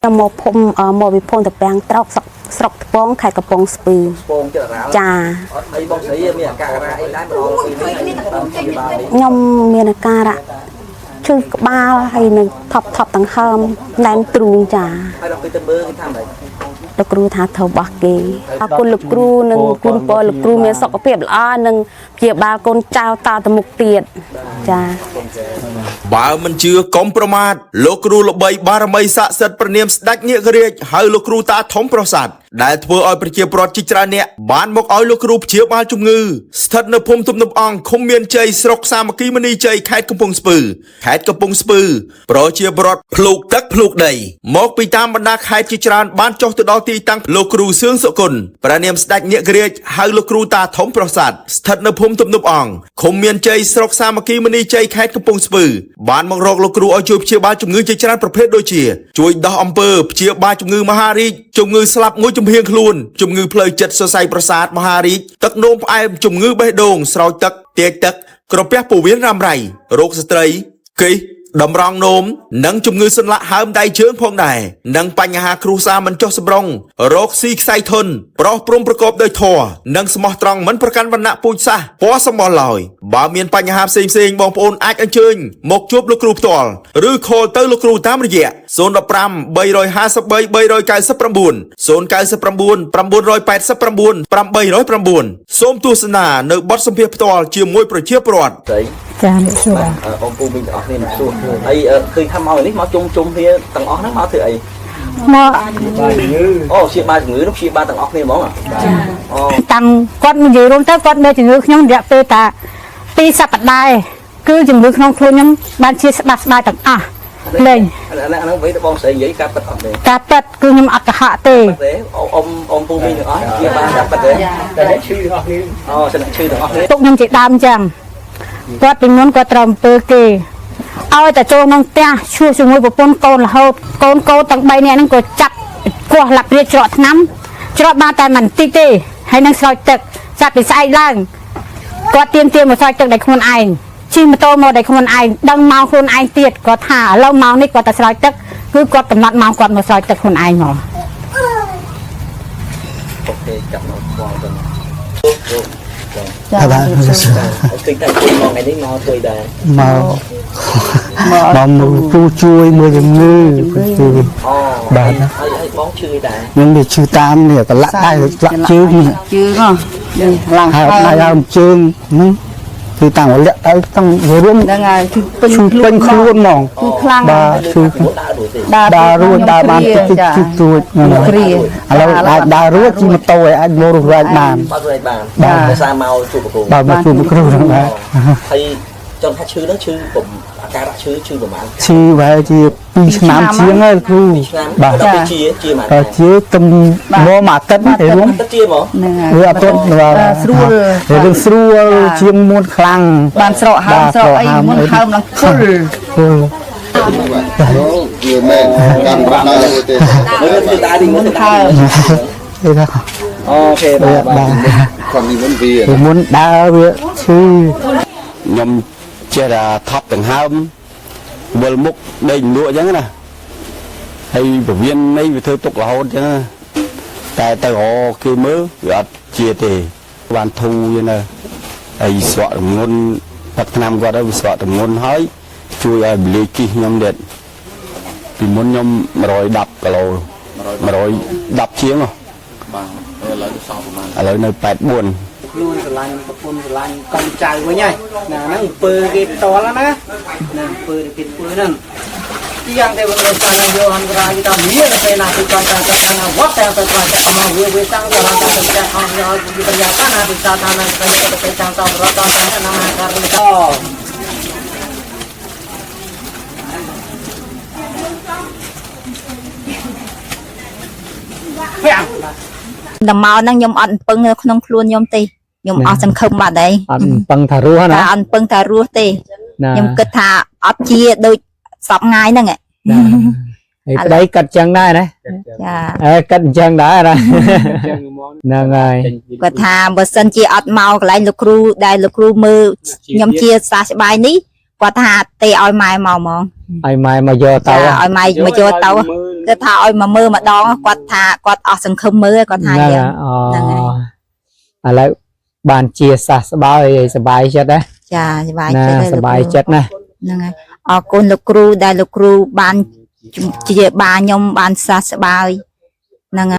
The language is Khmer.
một phom một vị phom tập bang trọc sọc bóng khai cặp bông spư trà nhom miền ca ra chơi ba hay là thọc thọc tăng hầm nén truông trà lực cru thả thầu bạc kì con lực cru nâng con bò lực cru miền sọc có là nâng kia ba con trao ta từ mục tiền trà bà mình chưa compromise lô cru lô bay ba mươi sát sệtประเนียม ស្ដេចញាក់រាជហើយលោកគ្រូតាធំប្រសាទដែលធ្វើឲ្យប្រជាពលរដ្ឋជាច្រើនអ្នកបានមកឲ្យលោកគ្រូព្យាបាលជំងឺស្ថិតនៅភូមិទំនប់អង្គឃុំមានជ័យស្រុកសាមគ្គីមនីជ័យខេត្តកំពង់ស្ពឺប្រជាពលរដ្ឋភ្លូកទឹកភ្លូកដីមកពីតាមបណ្ដាខេត្តជាច្រើនបានចុះទៅដល់ទីតាំងលោកគ្រូសឿងសុគន្ធព្រះនាមស្ដេចញាក់រាជហៅលោកគ្រូតាធំប្រសាទស្ថិតនៅភូមិទំនប់អង្គឃុំមានជ័យស្រុកសាមគ្គីមនីជ័យខេត្តកំពង់ស្ពឺបានមករកលោកគ្រូឲ្យជួយព្យាបាលជំងឺជាច្រើនប្រភេទដូចជាជួយដោះអំពើព្យាបាលជំងឺមហារីកជំងឺស្លាប់ងុយចំហៀងខ្លួនជំងឺផ្លូវចិត្តសរសៃប្រសាទមហារីកទឹកនោមផ្អែមជំងឺបេះដូងស្រោចទឹកទាញទឹកក្រពះពោះវៀនរ៉ាំរ៉ៃរោគស្ត្រីគិសតម្រង់នោមនិងជំងឺសន្លាក់ហើមដៃជើងផងដែរនិងបញ្ហាគ្រួសារមិនចុះសម្រុងរោគស៊ីខ្សែធនប្រុសព្រំប្រកបដោយធម៌និងស្មោះត្រង់មិនប្រកាន់វណ្ណៈពូជសាសន៍ពណ៌សម្បល់ឡើយបើមានបញ្ហាផ្សេងៗបងប្អូនអាចអញ្ជើញមកជួបលោកគ្រូផ្ទាល់ឬខលទៅលោកគ្រូតាមរយៈ015 353 399 099 989 សូមទស្សនានៅបទសម្ភាសន៍ផ្ទាល់ជាមួយប្រជាពលរដ្ឋចាអ្នកសួរអងពូមីទាំងអស់គ្នាមកសួរហើយឃើញថាមកនេះមកជុំគ្នាទាំងអស់ហ្នឹងមកធ្វើអីមកអូព្យាបាលជំងឺនោះព្យាបាលទាំងអស់គ្នាហ្មងអូតាំងគាត់និយាយរួមទៅគាត់មានជំងឺខ្ញុំរយៈពេលតា2សប្តាហ៍គឺជំងឺក្នុងខ្លួនខ្ញុំបានជាស្ដាប់ស្ដាយទាំងអស់លេងហ្នឹងវិញបងស្រីនិយាយការប៉ັດអត់ទេការប៉ັດគឺខ្ញុំអត់កុហកទេអ៊ំពូមីទាំងអស់ព្យាបាលការប៉ັດទេតែឈឺទាំងអស់គ្នាអូស្នាក់ឈឺទាំងអស់គ្នាទុកខ្ញុំជាដើមអញ្ចឹងគាត់ពីមុនគាត់ត្រូវអំពើគេឲ្យតែចូលក្នុងផ្ទះឈួរជាមួយប្រពន្ធកូនរហូតកូនទាំង3នាក់ហ្នឹងក៏ចាប់គោះលាក់ព្រាច្រកថ្នាំច្រកបានតែមិនតិចទេហើយនឹងស្រោចទឹកចាប់ពីស្អែកឡើងគាត់ទៀមមកស្រោចទឹកដោយខ្លួនឯងជិះម៉ូតូមកដោយខ្លួនឯងដឹងម៉ោងខ្លួនឯងទៀតគាត់ថាឥឡូវម៉ោងនេះគាត់តែស្រោចទឹកគឺគាត់កំណត់ម៉ោងគាត់មកស្រោចទឹកខ្លួនឯងមកអូខេចាប់មកបងទៅចាបាទអូខេតែមកថ្ងៃនេះមកជួយដែរមកគ្រូជួយមើលជំងឺជួយបាទហើយបងឈឺដែរខ្ញុំវាឈឺតាមនេះប្រឡាក់ដៃប្រឡាក់ជើងហ៎ឡើងហើយដើមជើងហ្នឹងគឺតាំងរលាក់ទៅតាំងរួមហ្នឹងហើយគឺពេញខ្លួនហ្មងគឺខ្លាំងបាទគឺដើររួចដើរបានតិចទួចគ្រាឥឡូវអាចដើររួចជិះម៉ូតូឲ្យអាចមករស់រាយបានបាទដោយសារមកជួបគ្រូបាទមកជួបគ្រូហ្នឹងបាទហើយចង់ថាឈឺហ្នឹងឈឺពុំអាការៈឈឺប្រហែលឈឺប្រហែលជា2ឆ្នាំជាងហើយគ្រូបាទជាមកជាទំមកអាទិត្យទេរួមទឹកជាមកហ្នឹងហើយវាអត់ទាន់ស្រួលរឿងស្រួលជាងមុនខ្លាំងបានស្រកហើមស្រកអីមុនហើមឡើងគល់វាមែនកាន់បាត់ដល់ទេមើលតានេះមើលតាទេថាអូខេបាទគាត់នេះមិនវាមុនដើរវាឈឺខ្ញុំចេះតែថប់ដង្ហើមវិលមុខដេកលក់អញ្ចឹងណាហើយពវៀននេះវាធ្វើទុករហូតអញ្ចឹងតែទៅរកគេមើលវាអត់ជាទេបានធូរយនៅហើយស្រកងុនផឹកថ្នាំគាត់ទៅវាស្រកងុនហើយជួយឲ្យបលីគីខ្ញុំទៀតពីមុនខ្ញុំ110គីឡូ110ជាងបាទឥឡូវសល់ប្រហែលឥឡូវនៅ84ខ្លួនស្រឡាញ់ប្រពន្ធស្រឡាញ់កូនចៅវិញហើយណាហ្នឹងអំពើគេតល់ណាអំពើគេធ្វើហ្នឹងទីយ៉ាងតែបងស្អាតយកអន្តរាយទៅមានពេលណាគឺគាត់តែថាវត្តតែទៅគាត់មកវាតាំងទៅដល់ទៅចាស់អស់យកវិទ្យាសាស្ត្រណាពីសាធារណៈទៅចាំទៅរត់ដល់ណាការនេះតដល់មកហ្នឹងខ្ញុំអត់ពឹងនៅក្នុងខ្លួនខ្ញុំទេខ្ញុំអស់សង្ឃឹមបាត់ហើយអត់ពឹងថារស់ណាអត់ពឹងថារស់ទេខ្ញុំគិតថាអត់ជាដូចសពថ្ងៃហ្នឹងហើយប្តីកាត់ចឹងដែរណាចាកាត់ចឹងដែរណាហ្នឹងហើយគាត់ថាបើសិនជាអត់មកកន្លែងលោកគ្រូដែលលោកគ្រូមើលខ្ញុំជាសះស្បាយនេះគាត់ថាទេឲ្យម៉ែមកហ្មងឲ្យម៉ែមកយកទៅឲ្យម៉ែមកយកទៅ គឺថាឲ្យមកមើលម្ដងគាត់ថាគាត់អស់សង្ឃឹមមើលគាត់ថាយ៉ាង ហ្នឹងហើយឥឡូវបានជាសះស្បើយសบายចិត្តណា ចាសบาย ណា ចិត្ត សบายចិត្តណា ហ្នឹងហើយអរគុណលោកគ្រូដែលលោកគ្រូបានជាបាខ្ញុំបានសះស្បើយហ្នឹង